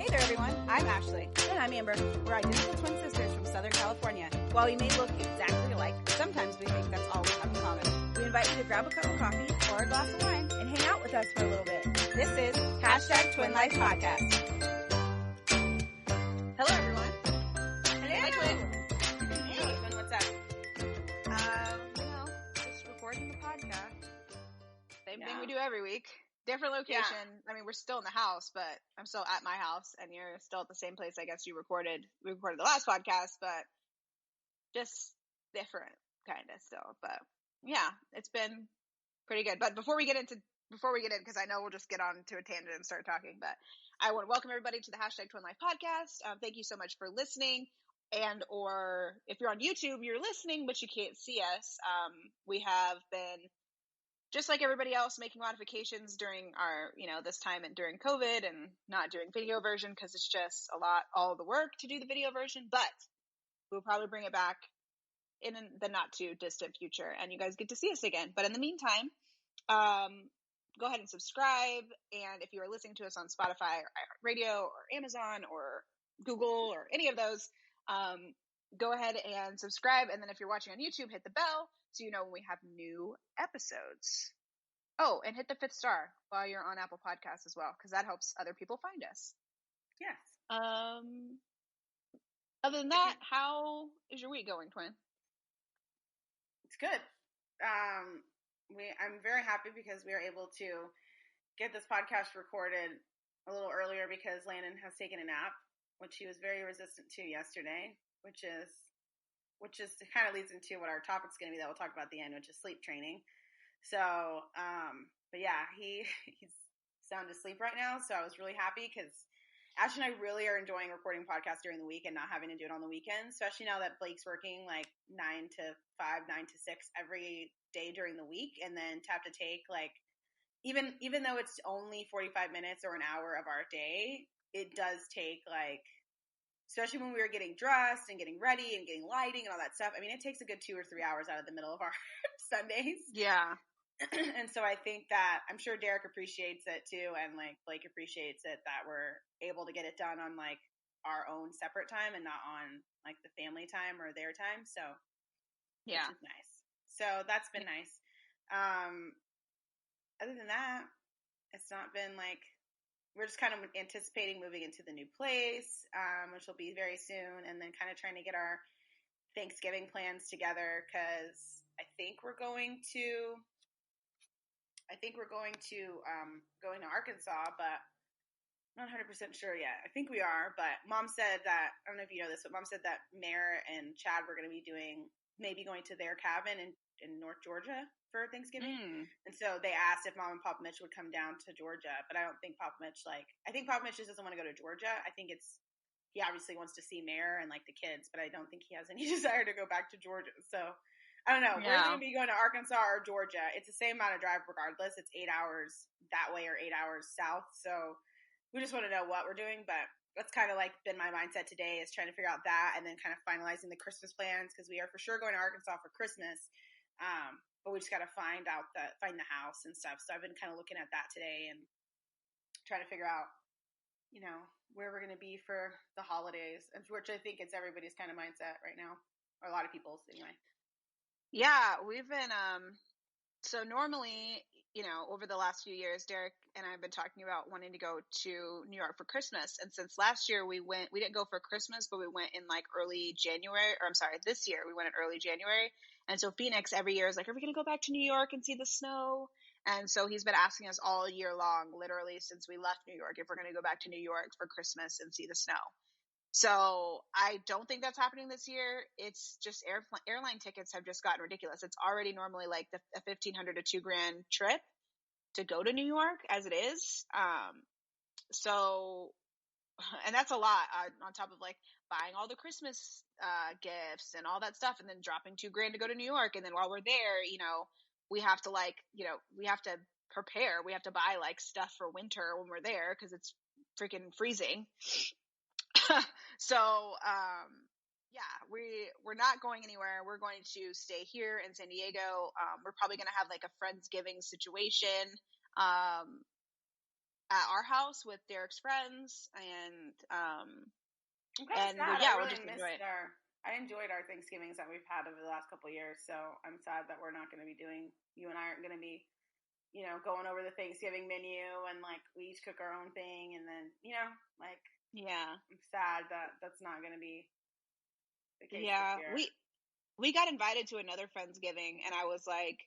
Hey there, everyone. I'm Ashley. And I'm Amber. We're identical twin sisters from Southern California. While we may look exactly alike, sometimes we think that's all we have in common. We invite you to grab a cup of coffee Or a glass of wine. and hang out with us for a little bit. This is #Twinlifepodcast. Hello, everyone. Hey, Twin. Hey, Twin, what's up? Just recording the podcast. Same thing we do every week. Different location. Yeah. I mean, we're still in the house, but I'm still at my house, and you're still at the same place I guess we recorded the last podcast, but just different kind of still. But yeah, it's been pretty good. But before we get in, because I know we'll just get on to a tangent and start talking, but I want to welcome everybody to the #Twinlifepodcast. Thank you so much for listening. And or if you're on YouTube, you're listening, but you can't see us. We have been, just like everybody else, making modifications during our, this time and during COVID, and not doing video version because it's just all the work to do the video version. But we'll probably bring it back in the not too distant future, and you guys get to see us again. But in the meantime, go ahead and subscribe. And if you are listening to us on Spotify or iHeartRadio or Amazon or Google or any of those, go ahead and subscribe. And then if you're watching on YouTube, hit the bell so you know when we have new episodes. Oh, and hit the 5th star while you're on Apple Podcasts as well, because that helps other people find us. Yes. Other than that, how is your week going, Twin? It's good. I'm very happy because we are able to get this podcast recorded a little earlier because Landon has taken a nap, which he was very resistant to yesterday, which kind of leads into what our topic's going to be that we'll talk about at the end, which is sleep training. So, but yeah, he's sound asleep right now. So I was really happy because Ash and I really are enjoying recording podcasts during the week and not having to do it on the weekends, especially now that Blake's working like 9 to 5, 9 to 6 every day during the week. And then to have to take like, even though it's only 45 minutes or an hour of our day, it does take like, especially when we were getting dressed and getting ready and getting lighting and all that stuff. I mean, it takes a good 2 or 3 hours out of the middle of our Sundays. Yeah. And so I think that I'm sure Derek appreciates it too. And like Blake appreciates it that we're able to get it done on like our own separate time and not on like the family time or their time. So yeah, which is nice. So that's been nice. Other than that, it's not been like, we're just kind of anticipating moving into the new place, which will be very soon, and then kind of trying to get our Thanksgiving plans together because I think we're going to going to Arkansas, but I'm not 100% sure yet. I think we are, but Mom said that, I don't know if you know this, but Mom said that Mare and Chad were going to be maybe going to their cabin in North Georgia for Thanksgiving. And so they asked if Mom and Papa Mitch would come down to Georgia, but I don't think Papa Mitch I think Papa Mitch just doesn't want to go to Georgia. I think he obviously wants to see Mare and like the kids, but I don't think he has any desire to go back to Georgia. So I don't know. Yeah. We're going to be going to Arkansas or Georgia. It's the same amount of drive regardless. It's 8 hours that way or 8 hours south. So we just want to know what we're doing, but that's kind of like been my mindset today, is trying to figure out that and then kind of finalizing the Christmas plans, because we are for sure going to Arkansas for Christmas. But we just got to find the house and stuff. So I've been kind of looking at that today and trying to figure out, where we're going to be for the holidays, which I think it's everybody's kind of mindset right now, or a lot of people's anyway. Yeah, we've been, so normally, over the last few years, Derek and I have been talking about wanting to go to New York for Christmas. And since last year we didn't go for Christmas, but we went in like early January, this year we went in early January. And so Phoenix every year is like, are we going to go back to New York and see the snow? And so he's been asking us all year long, literally since we left New York, if we're going to go back to New York for Christmas and see the snow. So I don't think that's happening this year. It's just airline tickets have just gotten ridiculous. It's already normally like a $1,500 to $2,000 trip to go to New York as it is. So, and that's a lot on top of like buying all the Christmas gifts and all that stuff, and then dropping $2,000 to go to New York. And then while we're there, we have to we have to prepare. We have to buy like stuff for winter when we're there because it's freaking freezing. So, yeah, we're not going anywhere. We're going to stay here in San Diego. We're probably going to have like a Friendsgiving situation. at our house with Derek's friends, and I'm kind of sad. yeah, I we'll really just missed enjoy it. I enjoyed our Thanksgivings that we've had over the last couple of years. So I'm sad that we're not going to be doing. You and I aren't going to be, going over the Thanksgiving menu and like we each cook our own thing, and then like Yeah, I'm sad that that's not going to be the case this yeah. year. We got invited to another Friendsgiving, and I was like,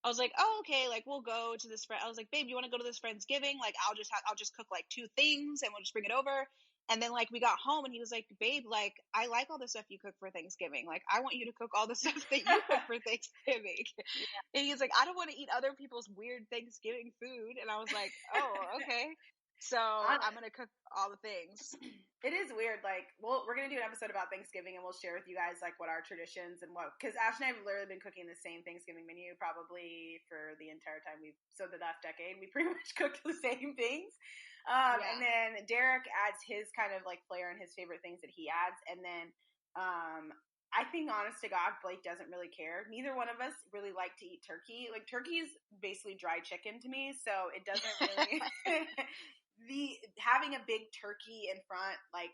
oh, okay, like we'll go to this friend. I was like, babe, you want to go to this Friendsgiving? Like, I'll just cook like 2 things, and we'll just bring it over. And then like we got home, and he was like, babe, like I like all the stuff you cook for Thanksgiving. Like I want you to cook all the stuff that you cook for Thanksgiving. Yeah. And he's like, I don't want to eat other people's weird Thanksgiving food. And I was like, oh, okay. So I'm gonna cook all the things. It is weird. Like, well, we're gonna do an episode about Thanksgiving, and we'll share with you guys like what our traditions and because Ash and I have literally been cooking the same Thanksgiving menu probably for the entire time the last decade. We pretty much cooked the same things. Yeah. And then Derek adds his kind of like flair and his favorite things that he adds, and then I think, honest to God, Blake doesn't really care. Neither one of us really like to eat turkey. Like, turkey is basically dry chicken to me, so it doesn't really. Having a big turkey in front, like,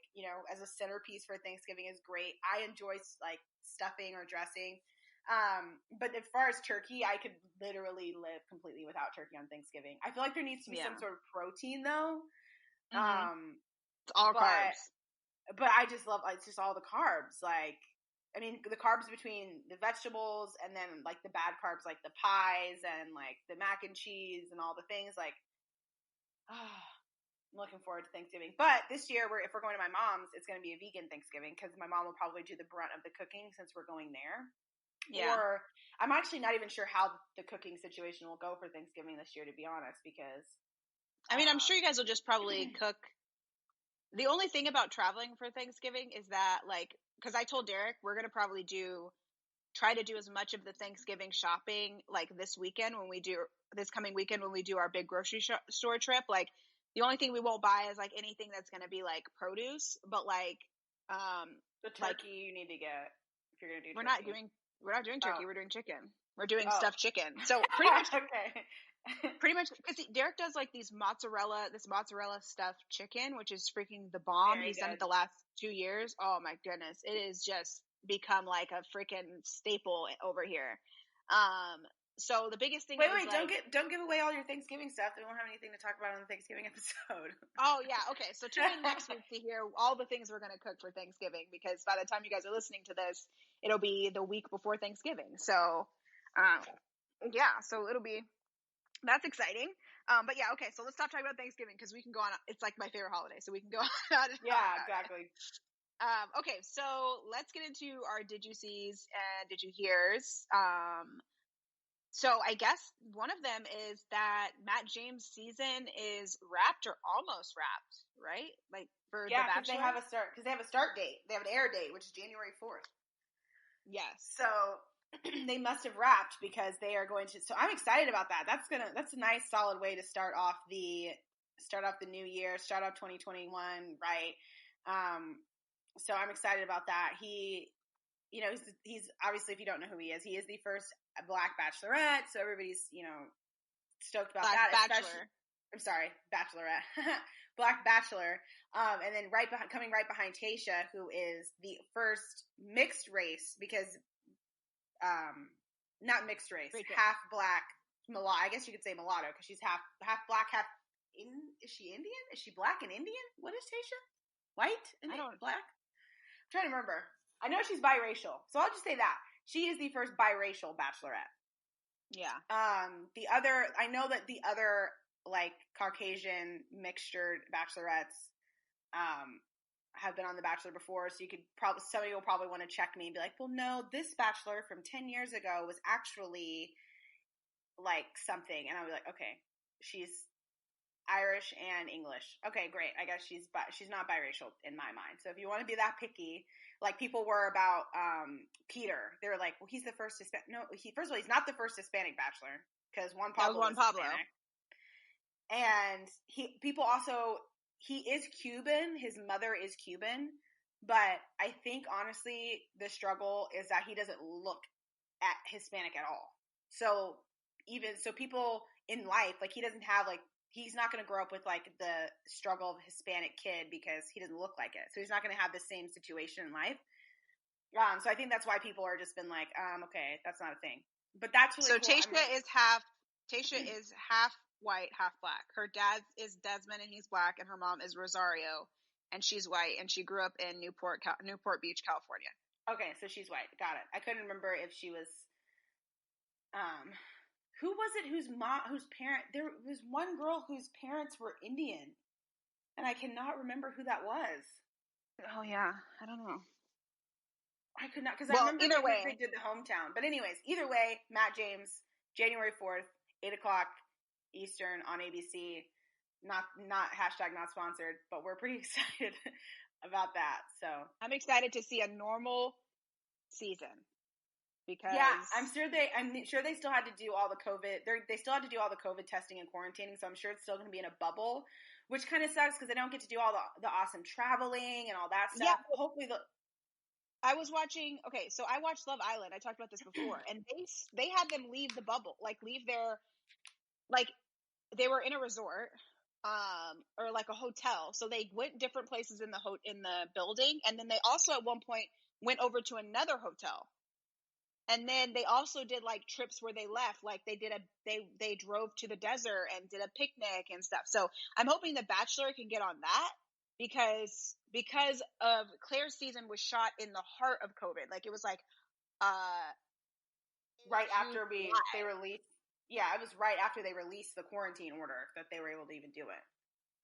as a centerpiece for Thanksgiving is great. I enjoy like stuffing or dressing. But as far as turkey, I could literally live completely without turkey on Thanksgiving. I feel like there needs to be some sort of protein though. Mm-hmm. It's all carbs. But I just love, it's just all the carbs. Like, I mean, the carbs between the vegetables and then like the bad carbs, like the pies and like the mac and cheese and all the things, like, I'm looking forward to Thanksgiving. But this year, if we're going to my mom's, it's going to be a vegan Thanksgiving because my mom will probably do the brunt of the cooking since we're going there. Yeah. Or I'm actually not even sure how the cooking situation will go for Thanksgiving this year, to be honest, because I mean, I'm sure you guys will just probably cook. The only thing about traveling for Thanksgiving is that, like, because I told Derek we're going to probably try to do as much of the Thanksgiving shopping like this coming weekend when we do our big grocery store trip. Like, the only thing we won't buy is like anything that's going to be like produce, but like the turkey you need to get if you're going to do. We're not doing turkey. We're doing chicken. We're doing stuffed chicken. So pretty much okay. Pretty much, because Derek does like this mozzarella stuffed chicken, which is freaking the bomb. He's done it the last 2 years. Oh my goodness, it has just become like a freaking staple over here. So the biggest thing. Wait, don't give away all your Thanksgiving stuff. We won't have anything to talk about on the Thanksgiving episode. Oh yeah, okay. So tune in next week to hear all the things we're gonna cook for Thanksgiving, because by the time you guys are listening to this, it'll be the week before Thanksgiving. So, yeah, so that's exciting. But yeah, okay. So let's stop talking about Thanksgiving because we can go on. It's like my favorite holiday, so we can go on. Yeah, exactly. Okay, so let's get into our did you sees and did you hears. So I guess one of them is that Matt James' season is wrapped or almost wrapped, right? Like for The Bachelor. They have a start date. They have an air date, which is January 4th. Yes. So they must have wrapped because they are going to. So I'm excited about that. That's a nice solid way to start off the new year, start off 2021, right? So I'm excited about that. He's obviously, if you don't know who he is the first Black Bachelorette. So everybody's, stoked about that. Bachelor. I'm sorry, Bachelorette. Black Bachelor. And then coming right behind Tayshia, who is the first mixed race, because, not mixed race, half black, mulatto. I guess you could say mulatto because she's half black, is she Indian? Is she black and Indian? What is Tayshia? White and black? I'm trying to remember. I know she's biracial, so I'll just say that she is the first biracial Bachelorette. Yeah. I know that the other like Caucasian mixtured Bachelorettes, have been on The Bachelor before, so somebody will probably want to check me and be like, well, no, this Bachelor from 10 years ago was actually like something, and I'll be like, okay, she's Irish and English. Okay, great. I guess she's not biracial in my mind. So if you want to be that picky, like people were about Peter, they were like, well, he's the first Hispanic. No, first of all, he's not the first Hispanic Bachelor because Juan Pablo was Hispanic. And he is Cuban. His mother is Cuban, but I think honestly the struggle is that he doesn't look at Hispanic at all. So people in life, like he he's not going to grow up with like the struggle of a Hispanic kid because he doesn't look like it. So he's not going to have the same situation in life. So I think that's why people are just been like, okay, that's not a thing. But that's really so cool. Tasha is half white, half black. Her dad is Desmond and he's black, and her mom is Rosario and she's white, and she grew up in Newport Beach, California. Okay, so she's white. Got it. I couldn't remember if she was who was it whose parent, there was one girl whose parents were Indian, and I cannot remember who that was. Oh yeah, I don't know. I could not, because I remember they did the hometown. But anyways, either way, Matt James, January 4th, 8 o'clock Eastern on ABC. Not hashtag not sponsored, but we're pretty excited about that. So I'm excited to see a normal season. Because I'm sure they still had to do all the COVID. They still had to do all the COVID testing and quarantining. So I'm sure it's still going to be in a bubble, which kind of sucks because they don't get to do all the awesome traveling and all that stuff. Yeah. Hopefully I was watching. Okay, so I watched Love Island. I talked about this before, and they had them leave the bubble, like leave their, like they were in a resort, or like a hotel. So they went different places in the building, and then they also at one point went over to another hotel. And then they also did like trips where they left, like they drove to the desert and did a picnic and stuff. So I'm hoping The Bachelor can get on that because of Claire's season was shot in the heart of COVID. Like it was like, right after they released. Yeah, it was right after they released the quarantine order that they were able to even do it.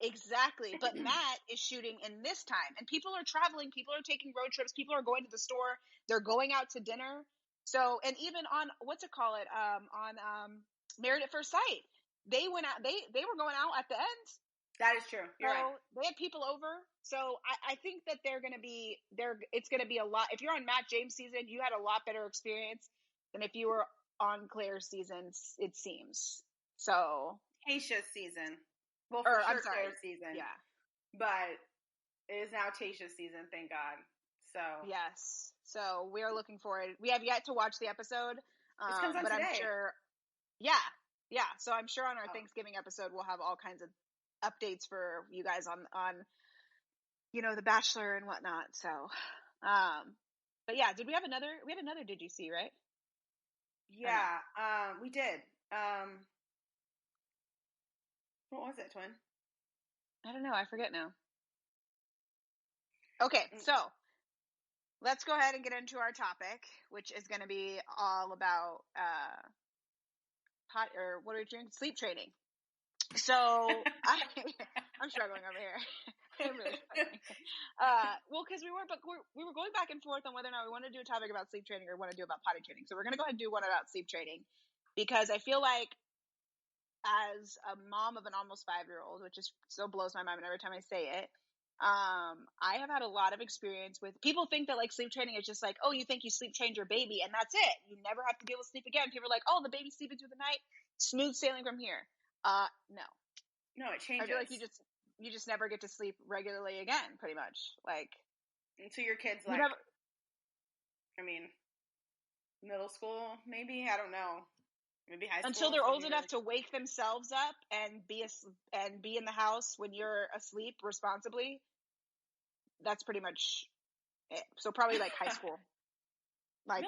Exactly. But Matt is shooting in this time, and people are traveling, people are taking road trips, people are going to the store, they're going out to dinner. So, and even on Married at First Sight, they went out. They were going out at the end. That is true. You're right. They had people over. So I think that they're going to be there. It's going to be a lot. If you're on Matt James' season, you had a lot better experience than if you were on Claire's season. It seems so. Tasha's season. Well, for sure, Claire's season. Yeah, but it is now Tasha's season. Thank God. So yes. So we are looking forward. We have yet to watch the episode, this comes on but today. I'm sure. Yeah. So I'm sure on our Thanksgiving episode we'll have all kinds of updates for you guys on The Bachelor and whatnot. So, but yeah, did we have another? We had another. Did you see, right? Yeah, we did. What was it, Twin? I don't know. I forget now. Okay, so let's go ahead and get into our topic, which is going to be all about what are we doing? Sleep training. So I'm struggling over here. I'm really struggling. Well, because we were going back and forth on whether or not we want to do a topic about sleep training or want to do about potty training. So we're going to go ahead and do one about sleep training because I feel like as a mom of an almost 5-year-old, which is still blows my mind every time I say it, I have had a lot of experience with people think that like sleep training is just like, oh, you think you sleep trained your baby and that's it. You never have to deal with sleep again. People are like, oh, the baby's sleeping through the night, smooth sailing from here. No, it changes. I feel like you just never get to sleep regularly again, pretty much. Like until your kids like, I mean, middle school, maybe, I don't know. Maybe high school. Until they're old enough to wake themselves up and be in the house when you're asleep responsibly. That's pretty much it. So probably like high school. Like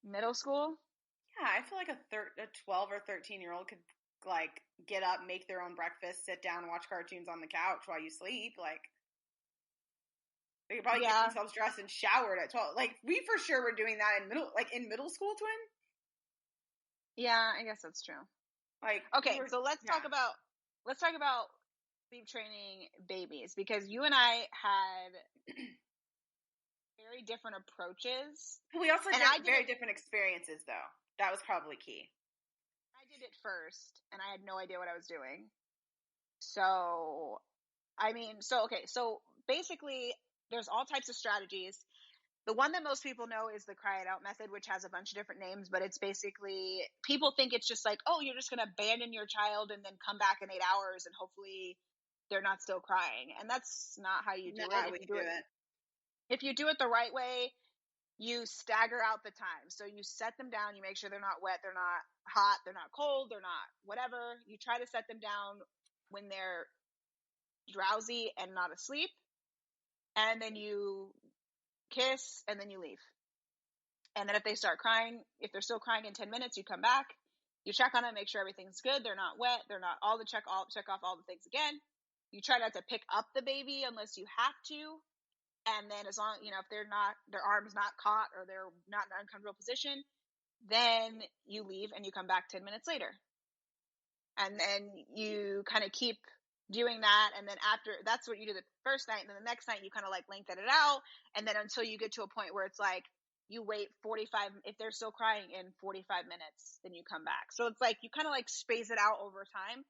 middle school? Yeah, I feel like a 12 or 13-year-old could like get up, make their own breakfast, sit down, watch cartoons on the couch while you sleep. Like they could probably get themselves dressed and showered at 12. Like we for sure were doing that in middle school, Twin. Yeah, I guess that's true. Like okay, so let's talk about sleep training babies because you and I had very different approaches. We also had very different experiences, though. That was probably key. I did it first, and I had no idea what I was doing. So, so basically, there's all types of strategies. The one that most people know is the cry it out method, which has a bunch of different names, but it's basically, people think it's just like, oh, you're just going to abandon your child and then come back in 8 hours and hopefully they're not still crying. And that's not how you do it. If you do it the right way, you stagger out the time. So you set them down, you make sure they're not wet, they're not hot, they're not cold, they're not whatever. You try to set them down when they're drowsy and not asleep. And then you kiss, and then you leave. And then if they start crying, if they're still crying in 10 minutes, you come back, you check on them, make sure everything's good, they're not wet, they're not check off all the things again. You try not to pick up the baby unless you have to. And then as long, if they're not, their arm's not caught or they're not in an uncomfortable position, then you leave and you come back 10 minutes later. And then you kind of keep doing that. And then after, that's what you do the first night. And then the next night you kind of like lengthen it out. And then until you get to a point where it's like, you wait 45, if they're still crying in 45 minutes, then you come back. So it's like, you kind of like space it out over time.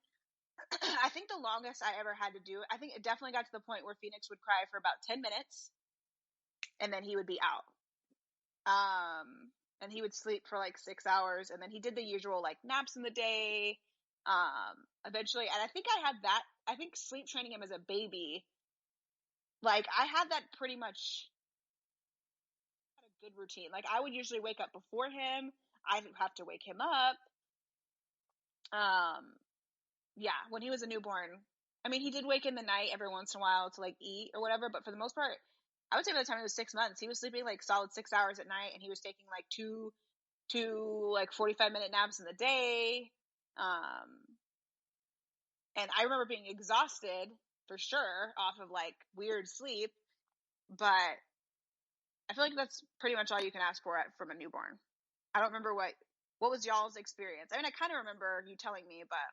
I think the longest I ever had to do, I think it definitely got to the point where Phoenix would cry for about 10 minutes and then he would be out. And he would sleep for like 6 hours, and then he did the usual like naps in the day. Eventually, and I think sleep training him as a baby, like I had that pretty much had a good routine. Like I would usually wake up before him. I'd have to wake him up. Yeah, when he was a newborn, I mean, he did wake in the night every once in a while to like eat or whatever, but for the most part, I would say by the time he was 6 months, he was sleeping like solid 6 hours at night, and he was taking like two like 45-minute naps in the day. And I remember being exhausted for sure off of like weird sleep, but I feel like that's pretty much all you can ask for from a newborn. I don't remember what was y'all's experience. I mean, I kind of remember you telling me, but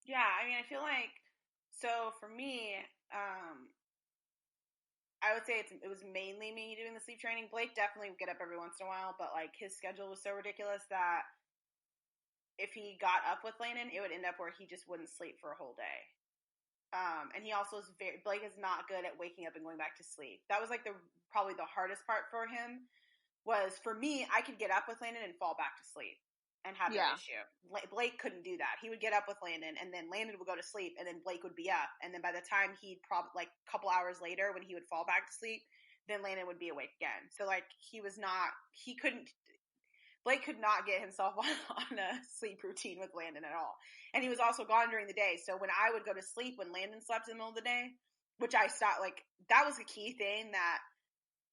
yeah, I mean, I feel like, so for me, I would say it was mainly me doing the sleep training. Blake definitely would get up every once in a while, but like his schedule was so ridiculous that if he got up with Landon, it would end up where he just wouldn't sleep for a whole day. And he also is Blake is not good at waking up and going back to sleep. That was like probably the hardest part for him. Was for me, I could get up with Landon and fall back to sleep and have no issue. Blake couldn't do that. He would get up with Landon, and then Landon would go to sleep, and then Blake would be up. And then by the time he'd probably, like a couple hours later when he would fall back to sleep, then Landon would be awake again. So like Blake could not get himself on a sleep routine with Landon at all. And he was also gone during the day. So when I would go to sleep when Landon slept in the middle of the day, which I stopped, like that was the key thing that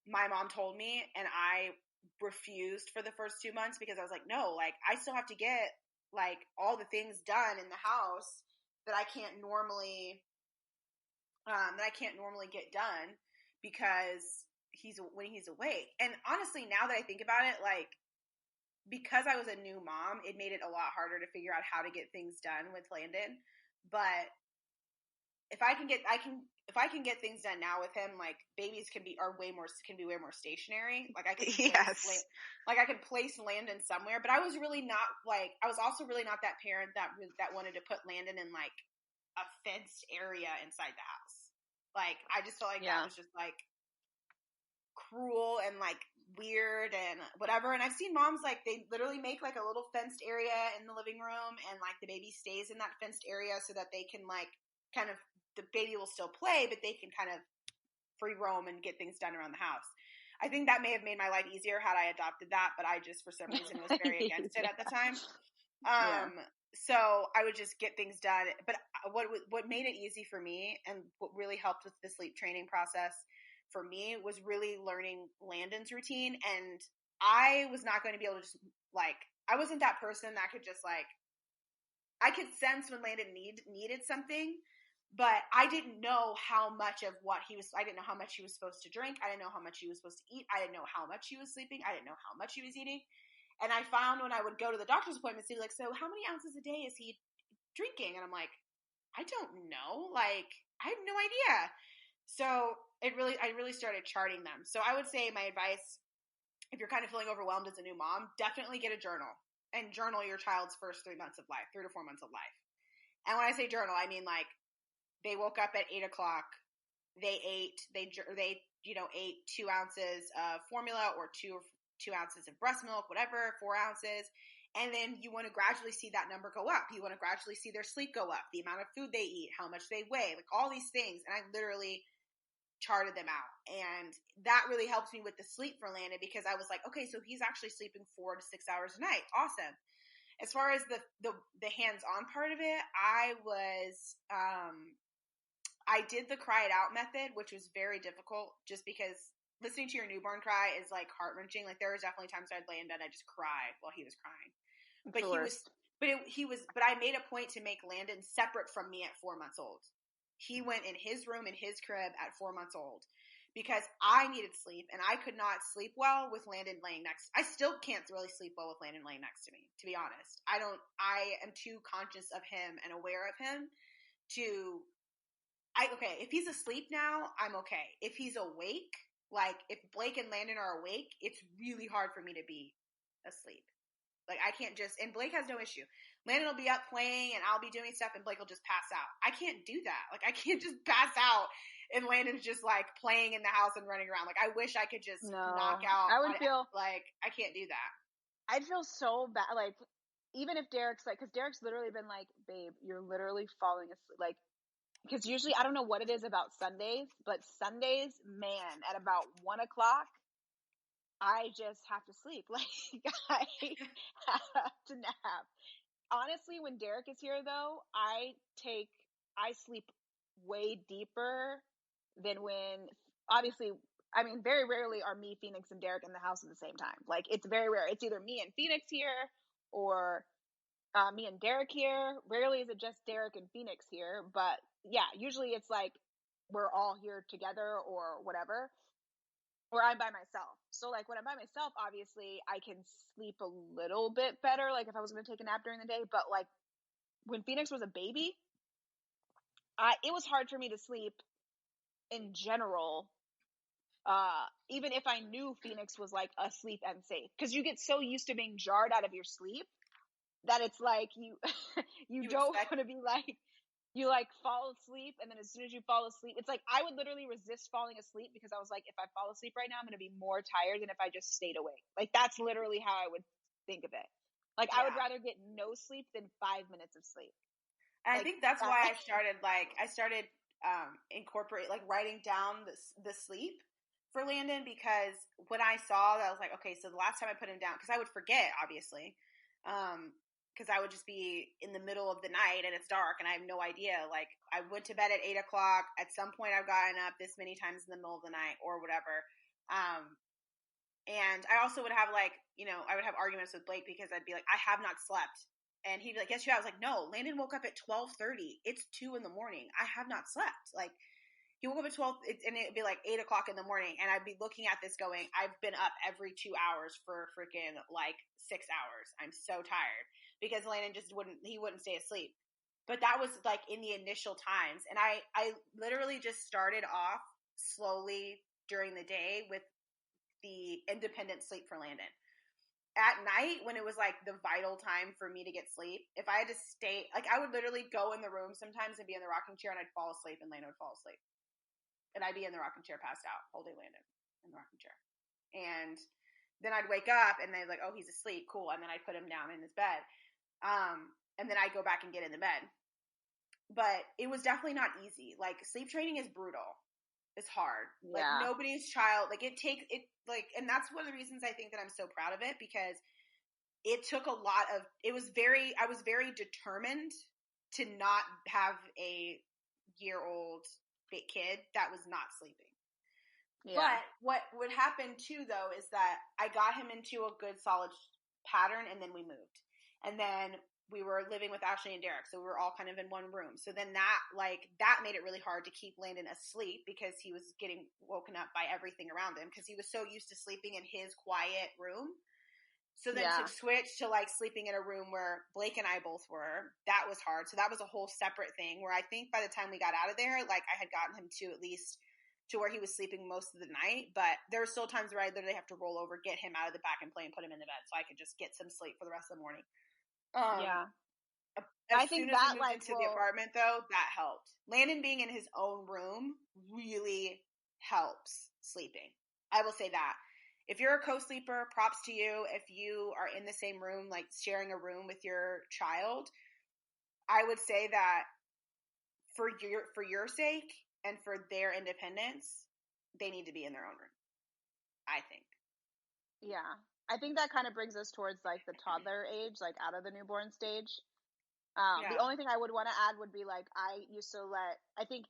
my mom told me, and I refused for the first 2 months because I was like, no, like I still have to get like all the things done in the house that I can't normally get done because when he's awake. And honestly, now that I think about it, like because I was a new mom, it made it a lot harder to figure out how to get things done with Landon. But if I can get things done now with him, like babies can be way more stationary. Like I can I could place Landon somewhere, but I was really not like, I was also really not that parent that wanted to put Landon in like a fenced area inside the house. Like I just felt like that was just like cruel and like weird and whatever. And I've seen moms like they literally make like a little fenced area in the living room, and like the baby stays in that fenced area so that they can like kind of, the baby will still play, but they can kind of free roam and get things done around the house. I think that may have made my life easier had I adopted that, but I just for some reason was very against it at the time. So I would just get things done. But what made it easy for me, and what really helped with the sleep training process for me, was really learning Landon's routine. And I was not going to be able to just like, I wasn't that person that could just like, I could sense when Landon needed something, but I didn't know how much of what I didn't know how much he was supposed to drink. I didn't know how much he was supposed to eat. I didn't know how much he was sleeping. I didn't know how much he was eating. And I found when I would go to the doctor's appointments, they'd be like, so how many ounces a day is he drinking? And I'm like, I don't know. Like, I have no idea. So I really started charting them. So I would say my advice, if you're kind of feeling overwhelmed as a new mom, definitely get a journal and journal your child's first 3 months of life, 3 to 4 months of life. And when I say journal, I mean like they woke up at 8 o'clock, they ate 2 ounces of formula or 2 ounces of breast milk, whatever, 4 ounces. And then you want to gradually see that number go up. You want to gradually see their sleep go up, the amount of food they eat, how much they weigh, like all these things. And I literally charted them out. And that really helps me with the sleep for Landon, because I was like, okay, so he's actually sleeping 4 to 6 hours a night. Awesome. As far as the hands-on part of it, I did the cry it out method, which was very difficult just because listening to your newborn cry is like heart-wrenching. Like there was definitely times I'd lay in bed, I'd just cry while he was crying. But but I made a point to make Landon separate from me at 4 months old. He went in his room in his crib at 4 months old because I needed sleep, and I could not sleep well with Landon laying next. I still can't really sleep well with Landon laying next to me, to be honest. I am too conscious of him and aware of him okay, if he's asleep now, I'm okay. If he's awake, like if Blake and Landon are awake, it's really hard for me to be asleep. Like I can't and Blake has no issue. Landon will be up playing and I'll be doing stuff and Blake will just pass out. I can't do that. Like I can't just pass out and Landon's just like playing in the house and running around. Like I wish I could just knock out. I would feel like I can't do that. I'd feel so bad. Like even if Derek's like, because Derek's literally been like, babe, you're literally falling asleep. Like, because usually I don't know what it is about Sundays, but Sundays, man, at about 1 o'clock, I just have to sleep. Like I have to nap. Honestly, when Derek is here though, I sleep way deeper than when, obviously, I mean, very rarely are me, Phoenix, and Derek in the house at the same time. Like it's very rare. It's either me and Phoenix here or me and Derek here. Rarely is it just Derek and Phoenix here, but yeah, usually it's like we're all here together or whatever. Or I'm by myself. So like when I'm by myself, obviously I can sleep a little bit better. Like if I was going to take a nap during the day, but like when Phoenix was a baby, it was hard for me to sleep in general. Even if I knew Phoenix was like asleep and safe, because you get so used to being jarred out of your sleep that it's like you don't want to be like, you like fall asleep, and then as soon as you fall asleep, it's like I would literally resist falling asleep because I was like, if I fall asleep right now, I'm going to be more tired than if I just stayed awake. Like that's literally how I would think of it. Like I would rather get no sleep than 5 minutes of sleep. And I think that's why I started incorporate like writing down the sleep for Landon, because when I saw that, I was like, okay, so the last time I put him down, because I would forget, obviously, because I would just be in the middle of the night and it's dark and I have no idea. Like I went to bed at 8 o'clock. At some point I've gotten up this many times in the middle of the night or whatever. And I also would have like, I would have arguments with Blake because I'd be like, I have not slept. And he'd be like, yes, you have. I was like, no, Landon woke up at 12:30. It's 2 a.m. I have not slept. Like he woke up at 12 and it'd be like 8 o'clock in the morning. And I'd be looking at this going, I've been up every 2 hours for freaking like 6 hours. I'm so tired, because Landon just wouldn't stay asleep. But that was like in the initial times. And I literally just started off slowly during the day with the independent sleep for Landon. At night, when it was like the vital time for me to get sleep, if I had to stay, like I would literally go in the room sometimes and be in the rocking chair and I'd fall asleep and Landon would fall asleep. And I'd be in the rocking chair passed out, holding Landon in the rocking chair. And then I'd wake up and they'd like, oh, he's asleep. Cool. And then I'd put him down in his bed. And then I'd go back and get in the bed. But it was definitely not easy. Like sleep training is brutal. It's hard. Yeah. Like nobody's child, like it takes it like, and that's one of the reasons I think that I'm so proud of it, because it took a lot of, I was very determined to not have a year-old kid that was not sleeping. Yeah. But what would happen too, though, is that I got him into a good solid pattern and then we moved. And then we were living with Ashley and Derek, so we were all kind of in one room. So then that made it really hard to keep Landon asleep because he was getting woken up by everything around him because he was so used to sleeping in his quiet room. So then to switch to like sleeping in a room where Blake and I both were, that was hard. So that was a whole separate thing where I think by the time we got out of there, like I had gotten him to at least to where he was sleeping most of the night. But there were still times where I literally have to roll over, get him out of the back and play and put him in the bed so I could just get some sleep for the rest of the morning. I think that like into the apartment though, that helped. Landon being in his own room really helps sleeping. I will say that. If you're a co-sleeper, props to you. If you are in the same room, like sharing a room with your child, I would say that for your sake and for their independence, they need to be in their own room, I think. Yeah. I think that kind of brings us towards like the toddler age, like out of the newborn stage. The only thing I would want to add would be like, I used to I think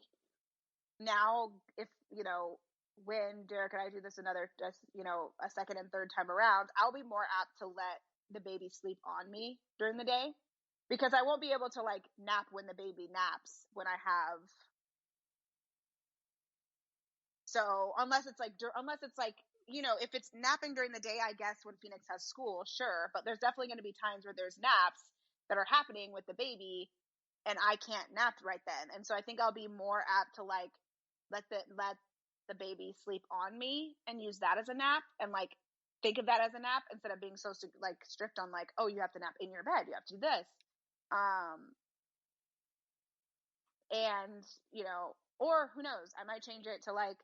now if, when Derek and I do this a second and third time around, I'll be more apt to let the baby sleep on me during the day, because I won't be able to like nap when the baby naps when I have. So unless it's like, if it's napping during the day, I guess when Phoenix has school, sure. But there's definitely going to be times where there's naps that are happening with the baby and I can't nap right then. And so I think I'll be more apt to like, let the baby sleep on me and use that as a nap, and like think of that as a nap instead of being so like strict on like, oh, you have to nap in your bed, you have to do this. And or who knows, I might change it to like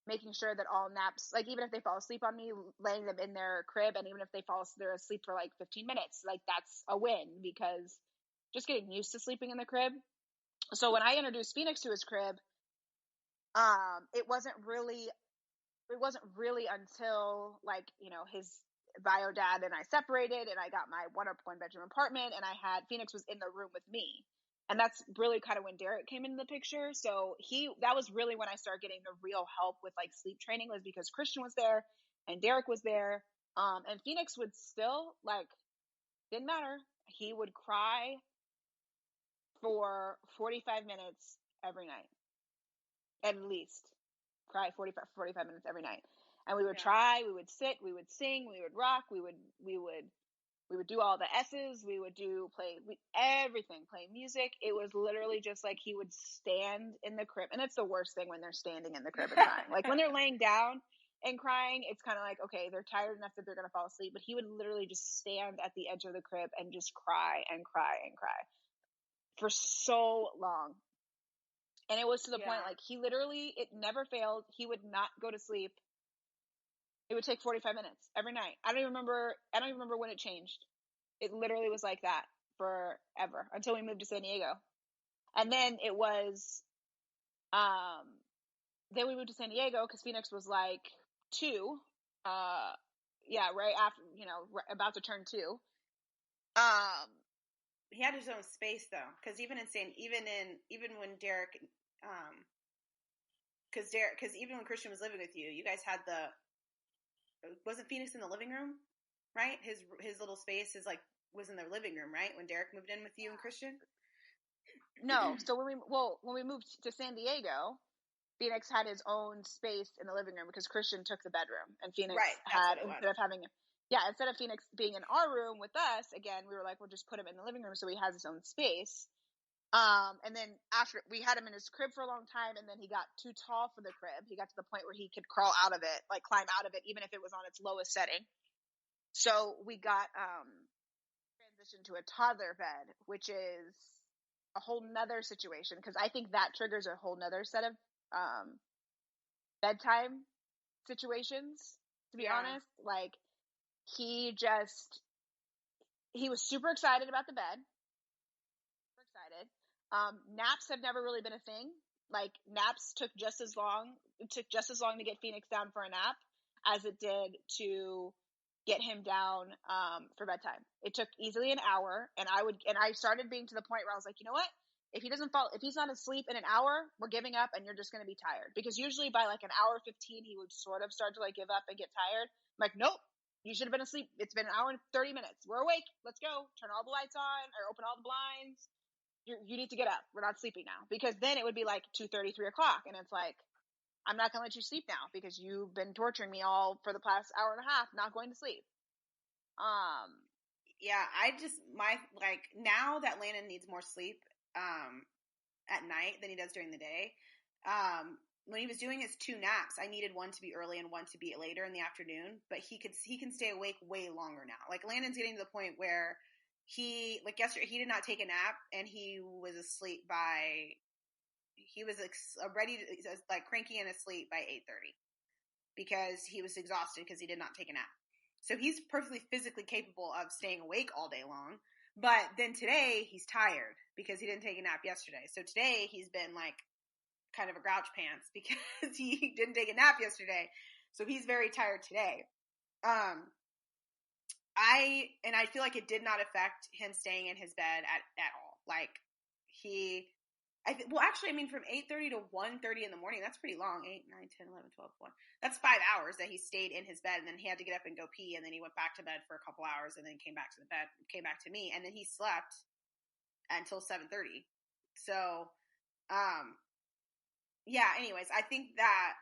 making sure that all naps, like even if they fall asleep on me, laying them in their crib, and even if they're asleep for like 15 minutes, like that's a win, because just getting used to sleeping in the crib. So when I introduced Phoenix to his crib, it wasn't really until like, his bio dad and I separated and I got my one bedroom apartment and Phoenix was in the room with me. And that's really kind of when Derek came into the picture. So that was really when I started getting the real help with like sleep training, was because Christian was there and Derek was there. And Phoenix would still like, didn't matter. He would cry for 45 minutes every night, at least. Cry 45 minutes every night. And we would try, we would sit, we would sing, we would rock, we would do all the S's, we would everything, play music. It was literally just like he would stand in the crib. And it's the worst thing when they're standing in the crib and crying. Like when they're laying down and crying, it's kind of like, okay, they're tired enough that they're going to fall asleep. But he would literally just stand at the edge of the crib and just cry and cry and cry for so long. And it was to the point, like, it never failed. He would not go to sleep. It would take 45 minutes every night. I don't even remember when it changed. It literally was like that forever until we moved to San Diego. And then it was, then we moved to San Diego because Phoenix was like 2. Right after, about to turn 2. He had his own space though, because even when Derek, because even when Christian was living with you, you guys had wasn't Phoenix in the living room, right? His little space was in the living room, right? When Derek moved in with you and Christian. No, so when we moved to San Diego, Phoenix had his own space in the living room because Christian took the bedroom, and Phoenix had, instead of Phoenix being in our room with us, again, we were like, we'll just put him in the living room so he has his own space. And then after we had him in his crib for a long time, and then he got too tall for the crib. He got to the point where he could crawl out of it, like climb out of it, even if it was on its lowest setting. So we got transitioned to a toddler bed, which is a whole nother situation, because I think that triggers a whole nother set of bedtime situations, to be honest. Like he was super excited about the bed. Super excited. Naps have never really been a thing. Like naps took just as long. It took just as long to get Phoenix down for a nap as it did to get him down for bedtime. It took easily an hour, and I started being to the point where I was like, you know what? If he's not asleep in an hour, we're giving up, and you're just going to be tired. Because usually by like an hour 15, he would sort of start to like give up and get tired. I'm like, nope, you should have been asleep. It's been an hour and 30 minutes. We're awake. Let's go. Turn all the lights on or open all the blinds. You need to get up. We're not sleeping now. Because then it would be like 2:30, 3 o'clock. And it's like, I'm not going to let you sleep now because you've been torturing me all for the past hour and a half, not going to sleep. Now that Landon needs more sleep at night than he does during the day. When he was doing his 2 naps, I needed one to be early and one to be later in the afternoon, but he can stay awake way longer now. Like Landon's getting to the point where yesterday he did not take a nap and he was asleep he was cranky and asleep by 8:30 because he was exhausted because he did not take a nap. So he's perfectly physically capable of staying awake all day long. But then today he's tired because he didn't take a nap yesterday. So today he's been like kind of a grouch pants because he didn't take a nap yesterday. So he's very tired today. I feel like it did not affect him staying in his bed at all. Like from 8:30 to 1:30 in the morning, that's pretty long. 8, 9, 10, 11, 12, 1. That's 5 hours that he stayed in his bed, and then he had to get up and go pee, and then he went back to bed for a couple hours, and then came back to me, and then he slept until 7:30. So, yeah, anyways, I think that,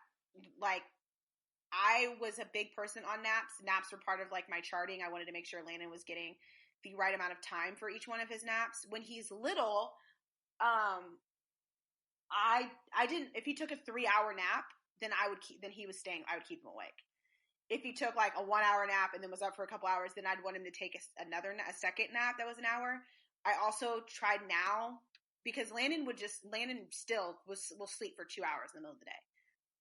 like, I was a big person on naps. Naps were part of, like, my charting. I wanted to make sure Landon was getting the right amount of time for each one of his naps. When he's little, I didn't, if he took a 3-hour nap, then I would keep him awake. If he took like a 1-hour nap and then was up for a couple hours, then I'd want him to take a second nap that was an hour. I also tried now, because Landon still will sleep for 2 hours in the middle of the day.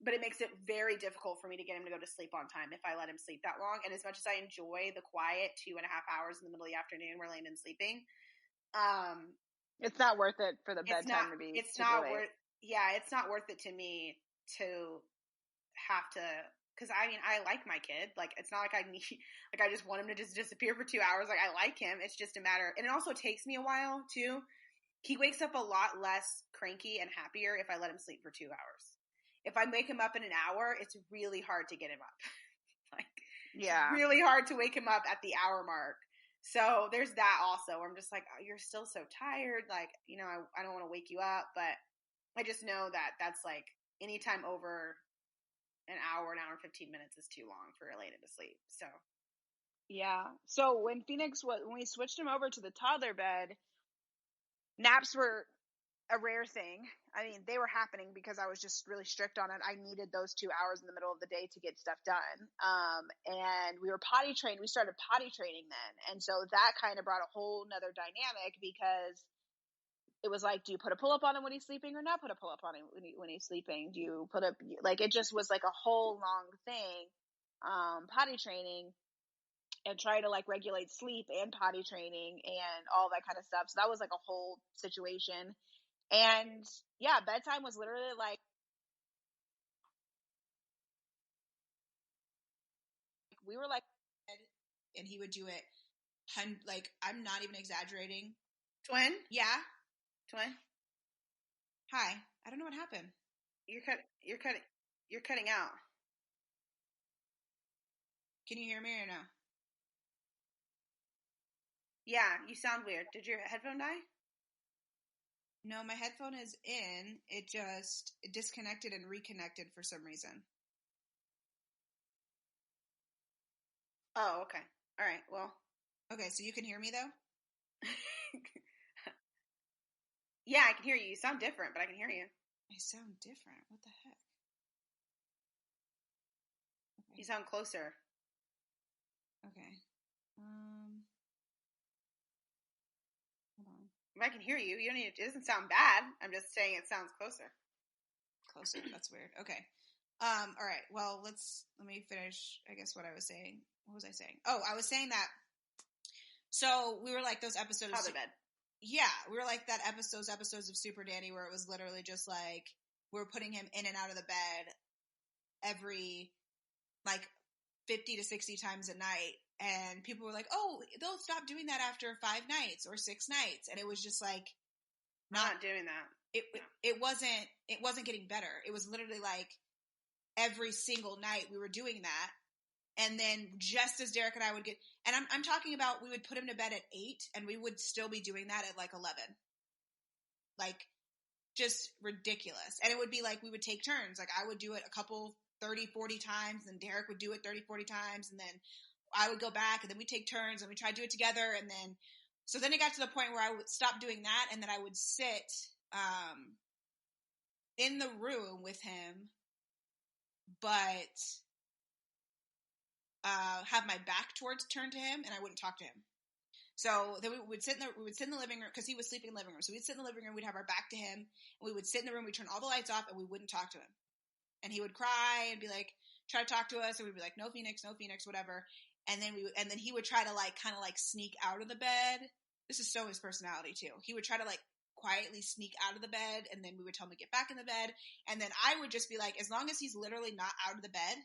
But it makes it very difficult for me to get him to go to sleep on time if I let him sleep that long. And as much as I enjoy the quiet 2.5 hours in the middle of the afternoon where Landon's sleeping, it's not worth it for the bedtime to be. It's not worth. Yeah, it's not worth it to me to have to. Because I like my kid. Like, it's not like I just want him to just disappear for 2 hours. Like, I like him. It's just a matter. And it also takes me a while too. He wakes up a lot less cranky and happier if I let him sleep for 2 hours. If I wake him up in an hour, it's really hard to get him up. It's really hard to wake him up at the hour mark. So there's that also, where I'm just like, oh, you're still so tired. Like, I don't want to wake you up, but I just know that that's like anytime over an hour and 15 minutes is too long for Elena to sleep. So. Yeah. So when we switched him over to the toddler bed, naps were a rare thing. I mean, they were happening because I was just really strict on it. I needed those 2 hours in the middle of the day to get stuff done. And we were potty trained. We started potty training then. And so that kind of brought a whole nother dynamic, because it was like, do you put a pull-up on him when he's sleeping or not put a pull-up on him when he's sleeping? Do you put up, like, it just was like a whole long thing, potty training, and try to like regulate sleep and potty training and all that kind of stuff. So that was like a whole situation. And yeah, bedtime was literally like, we were like, and he would do it, like, I'm not even exaggerating. Twin? Yeah. Twin? Hi. I don't know what happened. You're cutting out. Can you hear me or no? Yeah, you sound weird. Did your headphone die? No, my headphone is in. It just disconnected and reconnected for some reason. Oh, okay. All right. Well. Okay, so you can hear me though? Yeah, I can hear you. You sound different, but I can hear you. I sound different? What the heck? Okay. You sound closer. Okay. Hold on. I can hear you. It doesn't sound bad. I'm just saying it sounds closer. Closer. That's weird. Okay. All right. Well, let me finish, I guess, what I was saying. What was I saying? Oh, I was saying that. So we were like those episodes. Toddler bed. Yeah. We were like that episodes of Super Nanny, where it was literally just like, we were putting him in and out of the bed every like 50 to 60 times a night. And people were like, oh, they'll stop doing that after 5 nights or 6 nights. And it was just like, not doing that. It wasn't getting better. It was literally like every single night we were doing that. And then just as Derek and I would get, and I'm talking about, we would put him to bed at 8 and we would still be doing that at like 11. Like, just ridiculous. And it would be like, we would take turns. Like, I would do it a couple 30, 40 times, and Derek would do it 30, 40 times, and then I would go back, and then we'd take turns, and we'd try to do it together, and then, so then it got to the point where I would stop doing that, and then I would sit in the room with him, but have my back turned to him, and I wouldn't talk to him. So then we would sit in the living room, because he was sleeping in the living room. So we'd sit in the living room, we'd have our back to him, and we would sit in the room, we'd turn all the lights off, and we wouldn't talk to him. And he would cry and be like, try to talk to us, and we'd be like, no Phoenix, whatever. And then he would try to like kind of like sneak out of the bed. This is so his personality too. He would try to like quietly sneak out of the bed, and then we would tell him to get back in the bed. And then I would just be like, as long as he's literally not out of the bed,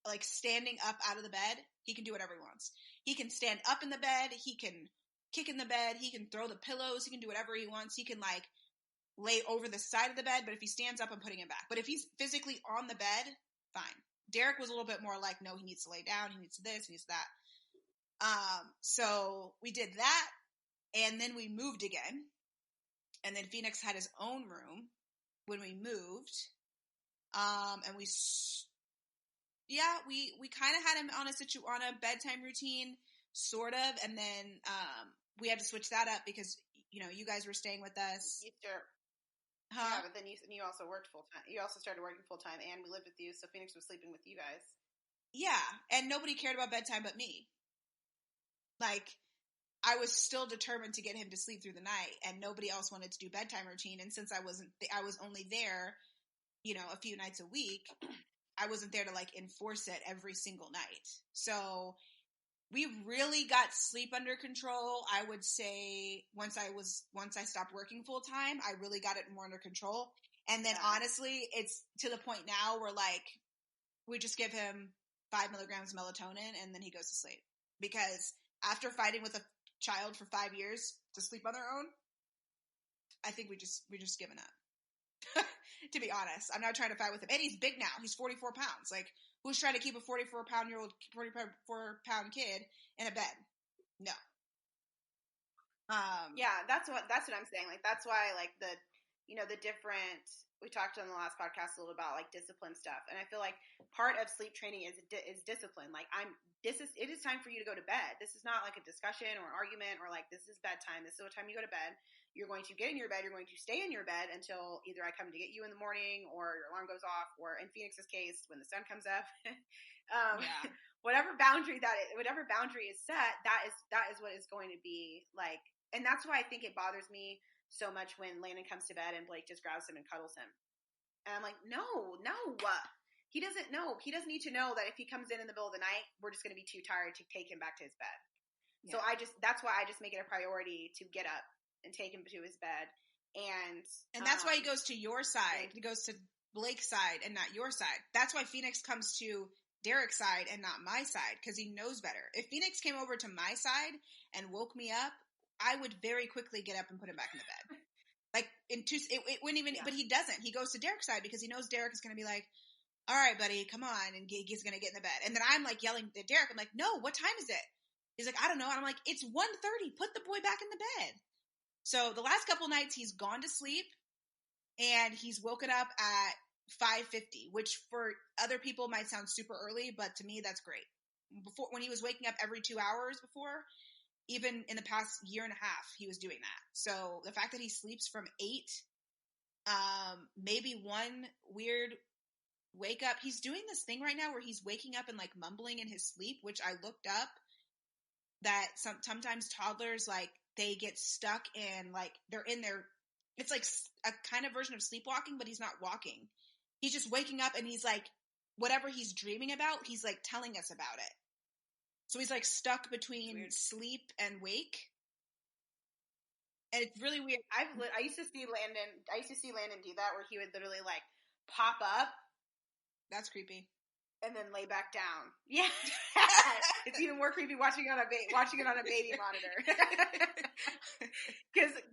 like standing up out of the bed, he can do whatever he wants. He can stand up in the bed. He can kick in the bed. He can throw the pillows. He can do whatever he wants. He can like lay over the side of the bed, but if he stands up, I'm putting him back. But if he's physically on the bed, fine. Derek was a little bit more like, no, he needs to lay down. He needs this. He needs that. So we did that, and then we moved again. And then Phoenix had his own room when we moved. And we kind of had him on a bedtime routine, sort of. And then, we had to switch that up because, you know, you guys were staying with us. Huh? Yeah, but then you also worked full time. You also started working full time, and we lived with you, so Phoenix was sleeping with you guys. Yeah, and nobody cared about bedtime but me. Like, I was still determined to get him to sleep through the night, and nobody else wanted to do bedtime routine. And since I was only there, you know, a few nights a week, I wasn't there to like enforce it every single night. So we really got sleep under control. I would say once I stopped working full time, I really got it more under control. And then honestly, it's to the point now where like we just give him 5 milligrams of melatonin and then he goes to sleep. Because after fighting with a child for 5 years to sleep on their own, I think we just given up. To be honest, I'm not trying to fight with him. And he's big now. He's 44 pounds. Like, who's trying to keep a 44-pound kid in a bed? No. Yeah, that's what I'm saying. Like, that's why, like, the different, we talked on the last podcast a little about like discipline stuff. And I feel like part of sleep training is discipline. Like, it is time for you to go to bed. This is not like a discussion or an argument or like, this is bedtime. This is what time you go to bed. You're going to get in your bed. You're going to stay in your bed until either I come to get you in the morning or your alarm goes off, or in Phoenix's case, when the sun comes up. Whatever boundary is set, that is what is going to be like. And that's why I think it bothers me so much when Landon comes to bed and Blake just grabs him and cuddles him. And I'm like, no. He doesn't know. He doesn't need to know that if he comes in the middle of the night, we're just going to be too tired to take him back to his bed. Yeah. So that's why I just make it a priority to get up and take him to his bed. And that's why he goes to your side. He goes to Blake's side and not your side. That's why Phoenix comes to Derek's side and not my side, because he knows better. If Phoenix came over to my side and woke me up, I would very quickly get up and put him back in the bed. Like, it wouldn't even, but he doesn't. He goes to Derek's side because he knows Derek is going to be like, all right, buddy, come on. And he's going to get in the bed. And then I'm like yelling at Derek. I'm like, no, what time is it? He's like, I don't know. And I'm like, it's 1:30. Put the boy back in the bed. So the last couple nights he's gone to sleep and he's woken up at 5:50, which for other people might sound super early, but to me that's great. Before, when he was waking up every 2 hours before, even in the past year and a half, he was doing that. So the fact that he sleeps from 8, maybe one weird wake up. He's doing this thing right now where he's waking up and like mumbling in his sleep, which I looked up that sometimes toddlers, like, they get stuck in like, they're in their, it's like a kind of version of sleepwalking, but he's not walking. He's just waking up and he's like, whatever he's dreaming about, he's like telling us about it. So he's like stuck between sleep and wake. And it's really weird. I used to see Landon do that, where he would literally like pop up. That's creepy. And then lay back down. Yeah. It's even more creepy watching it on a baby monitor.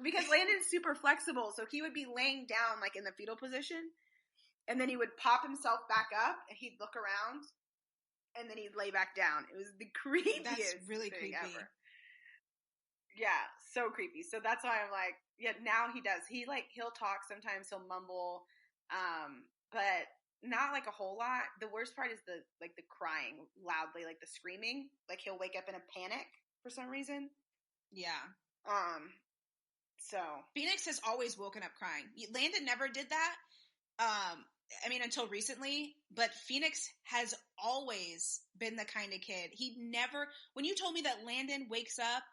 Because Landon's super flexible, so he would be laying down like in the fetal position, and then he would pop himself back up and he'd look around. And then he'd lay back down. It was the creepiest. That's really creepy. Ever. Yeah, so creepy. So that's why I'm like, yeah. Now he does. He'll talk sometimes. He'll mumble, but not like a whole lot. The worst part is the crying loudly, like the screaming. Like he'll wake up in a panic for some reason. Yeah. So Phoenix has always woken up crying. Landon never did that. I mean, until recently, but Phoenix has always been the kind of kid. He never, when you told me that Landon wakes up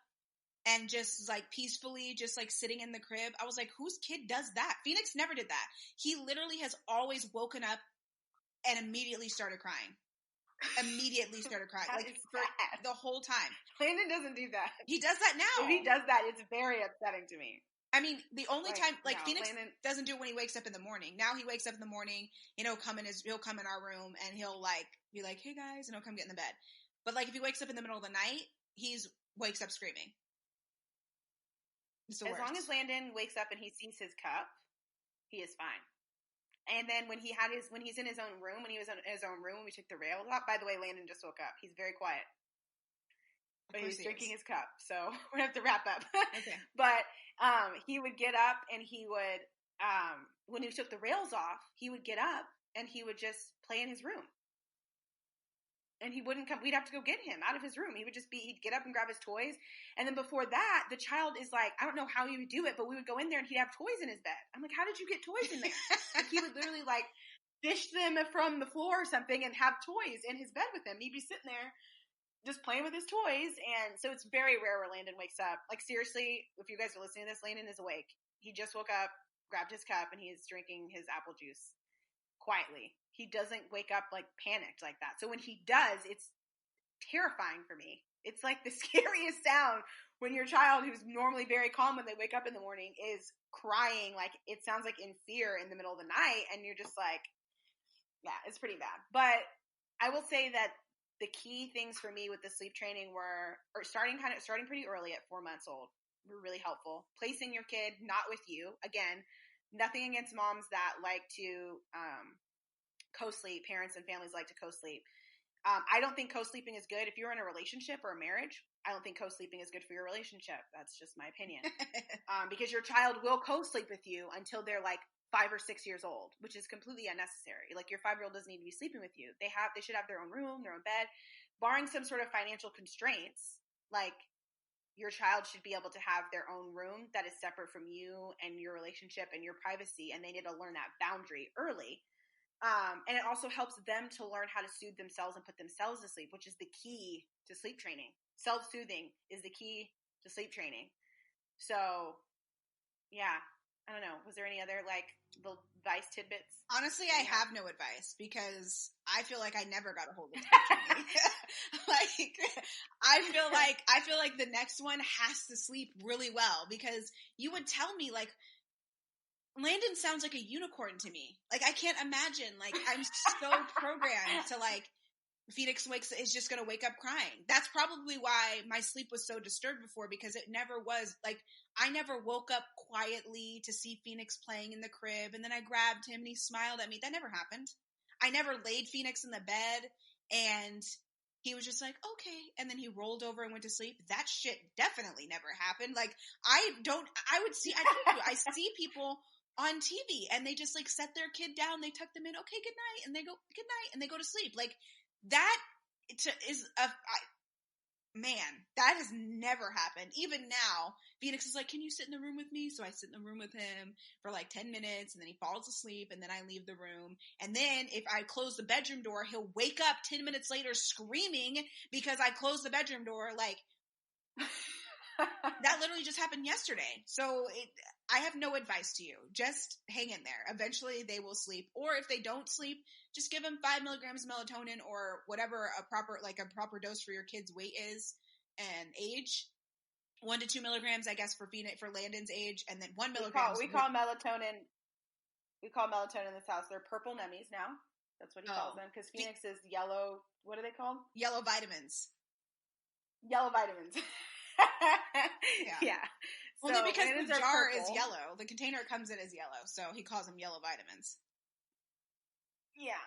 and just like peacefully, just like sitting in the crib, I was like, whose kid does that? Phoenix never did that. He literally has always woken up and immediately started crying. Like for the whole time. Landon doesn't do that. He does that now. If he does that, it's very upsetting to me. I mean, the only time, like, no, Phoenix Landon doesn't do it when he wakes up in the morning. Now he wakes up in the morning, and he'll come in our room, and he'll, like, be like, hey, guys, and he'll come get in the bed. But, like, if he wakes up in the middle of the night, wakes up screaming. It's the as worst. long as Landon wakes up and he sees his cup, he is fine. And then when he's in his own room, when we took the rails off, by the way, Landon just woke up. He's very quiet. But he was drinking his cup, so we have to wrap up. Okay. But he would get up and he would, when we took the rails off, he would get up and he would just play in his room. And he wouldn't come. We'd have to go get him out of his room. He'd get up and grab his toys. And then before that, the child is like, I don't know how he would do it, but we would go in there and he'd have toys in his bed. I'm like, how did you get toys in there? Like, he would literally like fish them from the floor or something and have toys in his bed with him. He'd be sitting there just playing with his toys. And so it's very rare where Landon wakes up. Like, seriously, if you guys are listening to this, Landon is awake. He just woke up, grabbed his cup, and he is drinking his apple juice quietly. He doesn't wake up like panicked like that. So when he does, it's terrifying for me. It's like the scariest sound when your child, who's normally very calm when they wake up in the morning, is crying. Like, it sounds like in fear in the middle of the night. And you're just like, yeah, it's pretty bad. But I will say that the key things for me with the sleep training were starting pretty early at 4 months old were really helpful. Placing your kid not with you. Again, nothing against moms that like to co-sleep. Parents and families like to co-sleep. I don't think co-sleeping is good if you're in a relationship or a marriage. I don't think co-sleeping is good for your relationship. That's just my opinion. Because your child will co-sleep with you until they're like 5 or 6 years old, which is completely unnecessary. Like, your 5-year-old doesn't need to be sleeping with you. They should have their own room, their own bed, barring some sort of financial constraints. Like, your child should be able to have their own room that is separate from you and your relationship and your privacy, and they need to learn that boundary early. And it also helps them to learn how to soothe themselves and put themselves to sleep, which is the key to sleep training. Self-soothing is the key to sleep training. So, yeah, I don't know. Was there any other, like, little advice tidbits? Honestly, I have no advice because I feel like I never got a hold of sleep training. Like, I feel like the next one has to sleep really well, because you would tell me, like, Landon sounds like a unicorn to me. Like, I can't imagine. Like, I'm so programmed to, like, Phoenix is just going to wake up crying. That's probably why my sleep was so disturbed before, because it never was, like, I never woke up quietly to see Phoenix playing in the crib, and then I grabbed him and he smiled at me. That never happened. I never laid Phoenix in the bed and he was just like, okay, and then he rolled over and went to sleep. That shit definitely never happened. Like, I see people on TV and they just, like, set their kid down, they tuck them in, okay, good night, and they go, good night, and they go to sleep. Like, that is man, that has never happened. Even now, Phoenix is like, can you sit in the room with me? So I sit in the room with him for like 10 minutes, and then he falls asleep, and then I leave the room. And then if I close the bedroom door, he'll wake up 10 minutes later screaming because I closed the bedroom door. Like, that literally just happened yesterday. So I have no advice to you. Just hang in there. Eventually they will sleep. Or if they don't sleep, just give them 5 milligrams of melatonin or whatever a proper dose for your kid's weight is and age. 1 to 2 milligrams, I guess, for Landon's age, and then 1 milligram. We call melatonin in this house. They're purple nummies now. That's what he calls them. Because Phoenix is yellow. What are they called? Yellow vitamins. Yellow vitamins. Yeah. Only because the jar is yellow. The container comes in as yellow, so he calls them yellow vitamins. Yeah.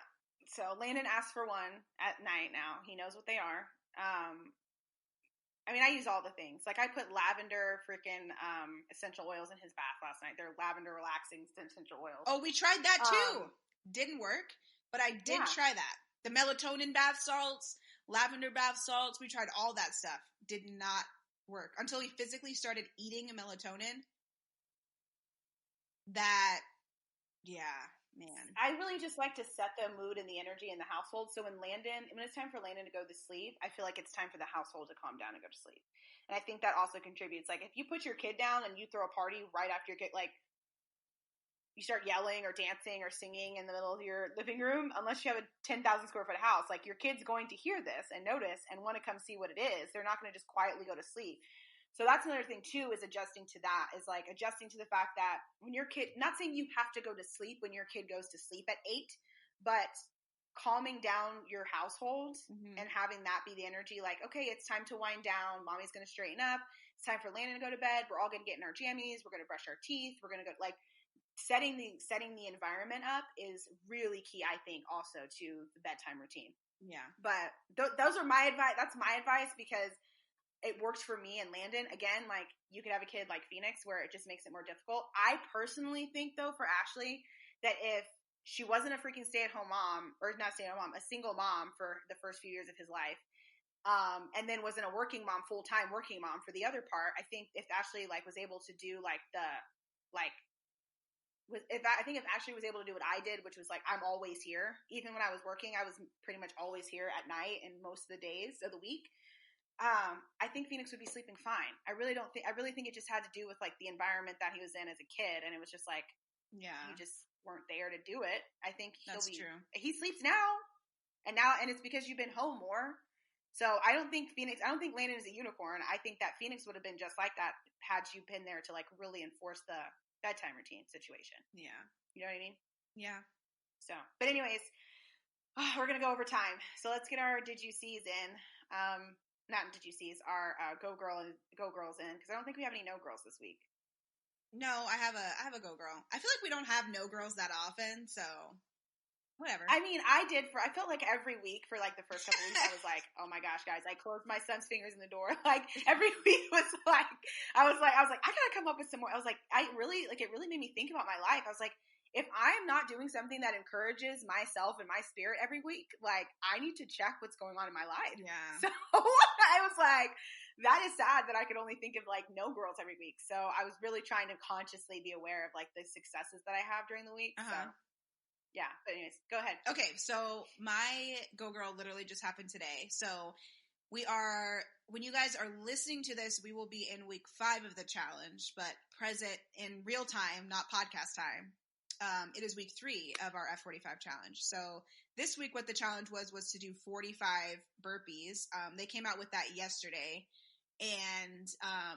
So Landon asked for one at night now. He knows what they are. I mean, I use all the things. Like, I put lavender freaking essential oils in his bath last night. They're lavender relaxing essential oils. Oh, we tried that too. Didn't work, but I did try that. The melatonin bath salts, lavender bath salts, we tried all that stuff. Did not work until he physically started eating a melatonin. That, yeah, man. I really just like to set the mood and the energy in the household. So when it's time for Landon to go to sleep, I feel like it's time for the household to calm down and go to sleep. And I think that also contributes. Like, if you put your kid down and you throw a party right after your kid, like, you start yelling or dancing or singing in the middle of your living room, unless you have a 10,000 square foot house, like, your kid's going to hear this and notice and want to come see what it is. They're not going to just quietly go to sleep. So that's another thing too, is adjusting to that, is like adjusting to the fact that when your kid, not saying you have to go to sleep when your kid goes to sleep at 8, but calming down your household and having that be the energy, like, okay, it's time to wind down. Mommy's going to straighten up. It's time for Landon to go to bed. We're all going to get in our jammies. We're going to brush our teeth. We're going to go, like, setting the environment up is really key, I think, also to the bedtime routine. Yeah. But those are my advice. That's my advice, because it works for me and Landon. Again, like, you could have a kid like Phoenix where it just makes it more difficult. I personally think, though, for Ashley, that if she wasn't a freaking stay-at-home mom, or not stay-at-home mom, a single mom for the first few years of his life, and then wasn't a working mom, full-time working mom for the other part, I think if Ashley, like, was able to do, like, I think if Ashley was able to do what I did, which was, like, I'm always here. Even when I was working, I was pretty much always here at night and most of the days of the week. I think Phoenix would be sleeping fine. I really think it just had to do with, like, the environment that he was in as a kid, and it was just like, you just weren't there to do it. I think true. He sleeps now, and it's because you've been home more. So I don't think Landon is a unicorn. I think that Phoenix would have been just like that had you been there to, like, really enforce the bedtime routine situation. Yeah. You know what I mean? Yeah. So, but anyways, we're going to go over time. So let's get our Did You Sees in. Not Did You Sees, our Go Girls in, because I don't think we have any No Girls this week. No, I have a Go Girl. I feel like we don't have No Girls that often, so whatever. I mean, I felt like every week for, like, the first couple weeks, I was like, oh my gosh, guys, I closed my son's fingers in the door. Like, every week was like, I was like, I gotta come up with some more. I was like, it really made me think about my life. I was like, if I'm not doing something that encourages myself and my spirit every week, like, I need to check what's going on in my life. Yeah. So I was like, that is sad that I could only think of, like, No Girls every week. So I was really trying to consciously be aware of, like, the successes that I have during the week. So yeah, but anyways, go ahead. Okay, so my Go Girl literally just happened today. So when you guys are listening to this, we will be in week 5 of the challenge, but present in real time, not podcast time. It is week 3 of our F45 challenge. So this week, what the challenge was to do 45 burpees. They came out with that yesterday, and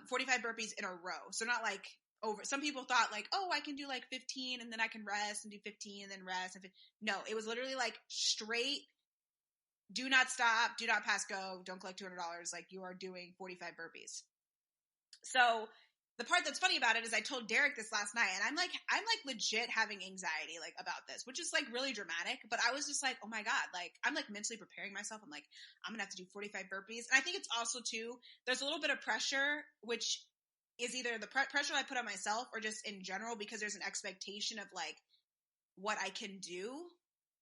45 burpees in a row. So not like over. Some people thought, like, oh, I can do like 15 and then I can rest and do 15 and then rest. No, it was literally like straight. Do not stop. Do not pass go. Don't collect $200. Like, you are doing 45 burpees. So the part that's funny about it is I told Derek this last night, and I'm like legit having anxiety, like, about this, which is, like, really dramatic. But I was just like, oh my God, like, I'm like mentally preparing myself. I'm like, I'm gonna have to do 45 burpees. And I think it's also too, there's a little bit of pressure, which is either the pressure I put on myself or just in general, because there's an expectation of, like, what I can do.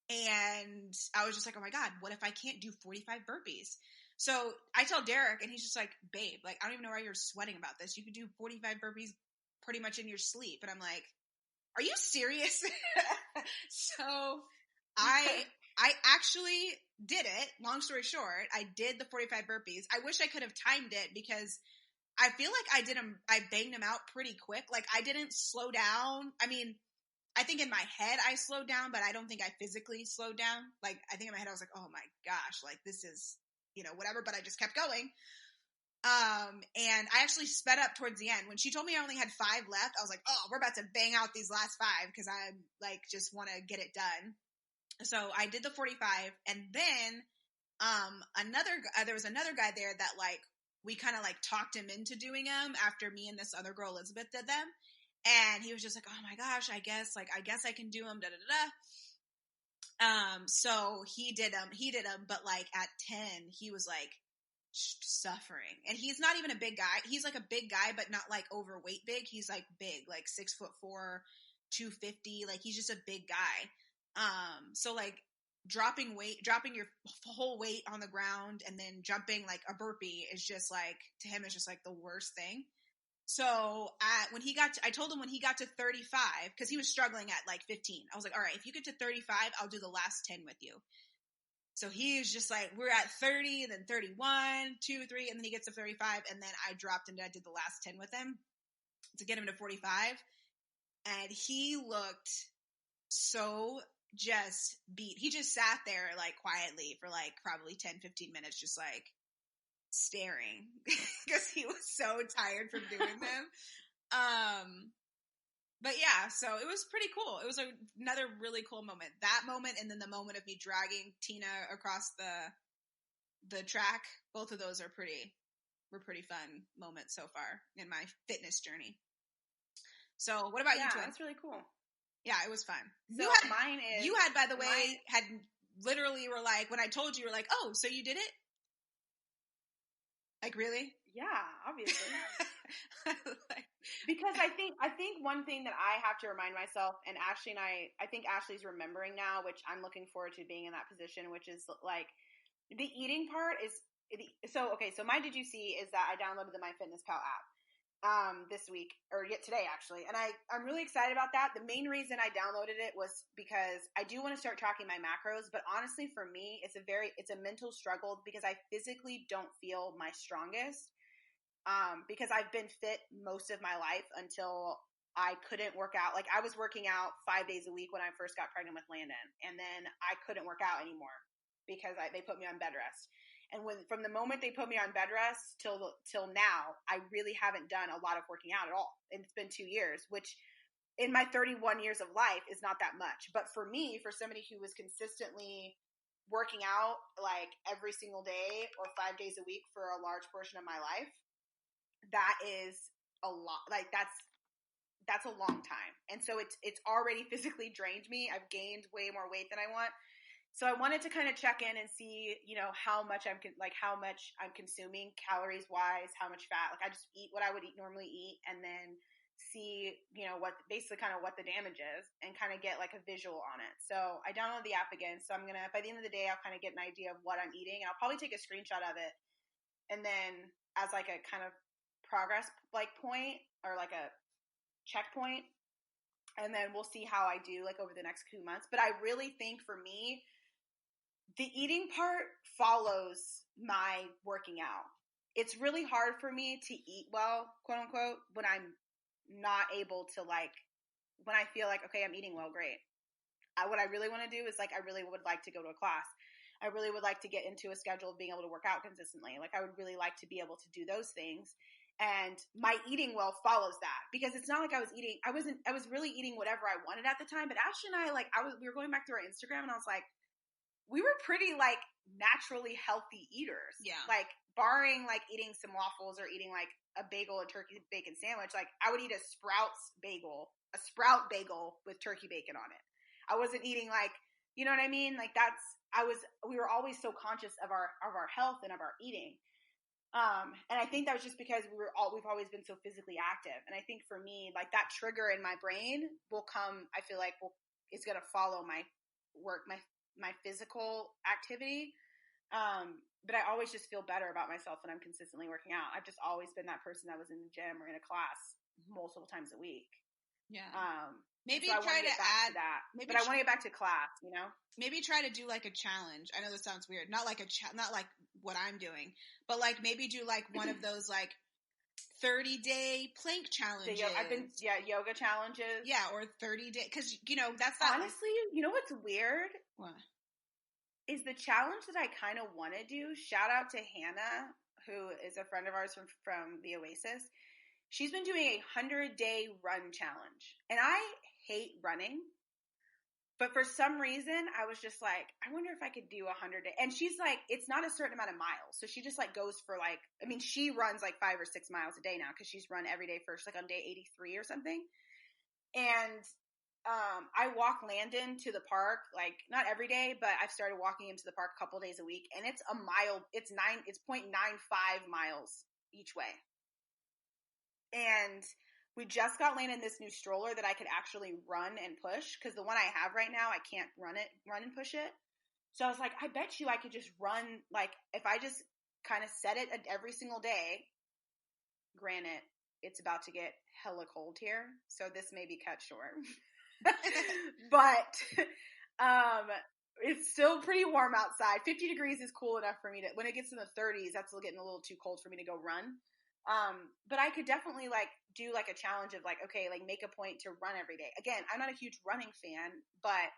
And I was just like, oh my God, what if I can't do 45 burpees? So I tell Derek, and he's just like, babe, like, I don't even know why you're sweating about this. You could do 45 burpees pretty much in your sleep. And I'm like, are you serious? So I actually did it. Long story short, I did the 45 burpees. I wish I could have timed it, because I feel like I banged them out pretty quick. Like, I didn't slow down. I mean, I think in my head I slowed down, but I don't think I physically slowed down. Like, I think in my head I was like, oh my gosh, like, this is, whatever, but I just kept going. And I actually sped up towards the end. When she told me I only had 5 left, I was like, oh, we're about to bang out these last 5, because I, like, just want to get it done. So I did the 45, and then there was another guy there that, like, we kind of, like, talked him into doing them after me and this other girl, Elizabeth, did them. And he was just like, oh my gosh, I guess I can do them, da da da. So he did them, but, like, at 10, he was, like, suffering. And he's not even a big guy. He's, like, a big guy, but not, like, overweight big. He's, like, big, like 6'4", 250. Like, he's just a big guy. So, like, dropping your whole weight on the ground and then jumping, like, a burpee is just, like, to him, it's just, like, the worst thing. So I told him when he got to 35, because he was struggling at, like, 15. I was like, all right, if you get to 35, I'll do the last 10 with you. So he's just like, we're at 30, and then 31, 2, 3, and then he gets to 35, and then I dropped and I did the last 10 with him to get him to 45. And he looked so just beat. He just sat there, like, quietly for, like, probably 10, 15 minutes, just, like, staring because he was so tired from doing them. But yeah, so it was pretty cool. It was another really cool moment. That moment, and then the moment of me dragging Tina across the track. Both of those were pretty fun moments so far in my fitness journey. So, what about you, Twin? That's really cool. Yeah, it was fun. So mine is. You had, by the way, had literally were like, when I told you, you were like, oh, so you did it? Like, really? Yeah, obviously. Because I think one thing that I have to remind myself, and Ashley and I think Ashley's remembering now, which I'm looking forward to being in that position, which is like the eating part is so okay. So my did you see is that I downloaded the MyFitnessPal app this week, or yet today actually, and I'm really excited about that. The main reason I downloaded it was because I do want to start tracking my macros, but honestly for me it's a mental struggle because I physically don't feel my strongest. Because I've been fit most of my life until I couldn't work out. Like I was working out 5 days a week when I first got pregnant with Landon, and then I couldn't work out anymore because they put me on bed rest. And from the moment they put me on bed rest till now, I really haven't done a lot of working out at all. And it's been 2 years, which in my 31 years of life is not that much. But for me, for somebody who was consistently working out like every single day or 5 days a week for a large portion of my life, that is a lot. Like that's a long time. And so it's already physically drained me. I've gained way more weight than I want. So I wanted to kind of check in and see, how much I'm consuming calories wise, how much fat. Like I just eat what I would normally eat, and then see, what the damage is, and kind of get like a visual on it. So I downloaded the app again. So I'm by the end of the day, I'll kind of get an idea of what I'm eating, and I'll probably take a screenshot of it, and then as like a kind of progress like point or like a checkpoint, and then we'll see how I do like over the next few months. But I really think for me, the eating part follows my working out. It's really hard for me to eat well, quote unquote, when I'm not able to when I feel like, okay, I'm eating well, great. What I really want to do is I really would like to go to a class. I really would like to get into a schedule of being able to work out consistently. Like I would really like to be able to do those things. And my eating well follows that, because it's not like I was really eating whatever I wanted at the time. But Ashley and I, we were going back through our Instagram, and I was like, we were pretty naturally healthy eaters. Yeah. Barring eating some waffles or eating a bagel and turkey bacon sandwich, I would eat a sprout bagel with turkey bacon on it. I wasn't eating you know what I mean? We were always so conscious of our health and of our eating. And I think that was just because we've always been so physically active. And I think for me, that trigger in my brain will come, I feel it's going to follow my work, my physical activity. But I always just feel better about myself when I'm consistently working out. I've just always been that person that was in the gym or in a class multiple times a week. Yeah. Maybe so try to add that. But I want to get back to class, Maybe try to do a challenge. I know this sounds weird. Not not like what I'm doing, but maybe do one of those 30-day plank challenges. Yoga challenges. Yeah, or 30-day, because that's not honestly. You know what's weird? What is the challenge that I kind of want to do? Shout out to Hannah, who is a friend of ours from the Oasis. She's been doing a 100-day run challenge, and I hate running. But for some reason, I was just like, I wonder if I could do 100 days. And she's it's not a certain amount of miles. So she just goes for she runs 5 or 6 miles a day now, because she's run every day first, on day 83 or something. And I walk Landon to the park, not every day, but I've started walking him to the park a couple days a week. And it's a mile. It's 0.95 miles each way. And we just got Landon this new stroller that I could actually run and push, because the one I have right now, I can't run and push it. So I was like, I bet you I could just run, if I just kind of set it every single day. Granted, it's about to get hella cold here, so this may be cut short. But it's still pretty warm outside. 50 degrees is cool enough for me to, when it gets in the 30s, that's still getting a little too cold for me to go run. But I could definitely do a challenge of okay, make a point to run every day. Again, I'm not a huge running fan, but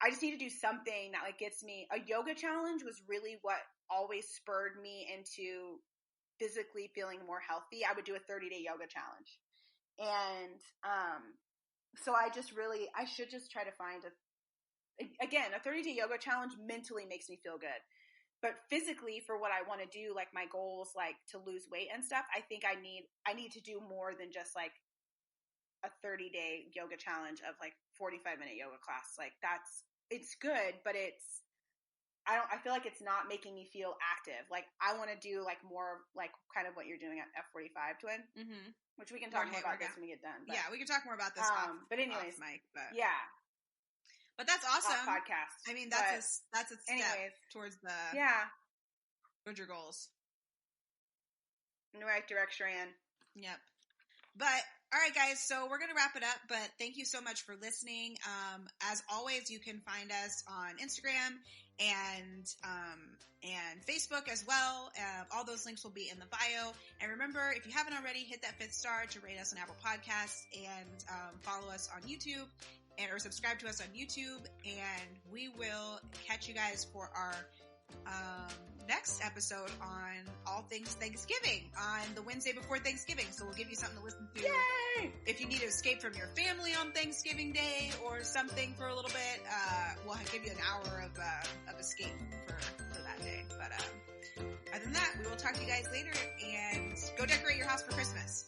I just need to do something that like gets me. A yoga challenge was really what always spurred me into physically feeling more healthy. I would do a 30-day yoga challenge. And so I should just try to find a 30-day yoga challenge mentally makes me feel good. But physically, for what I want to do, like my goals, like to lose weight and stuff, I think I need to do more than just like a 30-day yoga challenge of like 45-minute yoga class. Like it's good, but I feel like it's not making me feel active. Like I want to do like more like kind of what you're doing at F45, Twin, which we can talk more about this when we get done. But, yeah, we can talk more about this off, but anyways, off mic, but yeah. But that's awesome. Podcast. I mean, that's a step towards towards your goals. In the right direction. Yep. But all right, guys. So we're gonna wrap it up. But thank you so much for listening. As always, you can find us on Instagram and Facebook as well. All those links will be in the bio. And remember, if you haven't already, hit that 5th star to rate us on Apple Podcasts and follow us on YouTube. Or subscribe to us on YouTube, and we will catch you guys for our next episode on all things Thanksgiving on the Wednesday before Thanksgiving. So we'll give you something to listen to. Yay! If you need to escape from your family on Thanksgiving Day or something for a little bit, we'll give you an hour of escape for that day. But other than that, we will talk to you guys later, and go decorate your house for Christmas.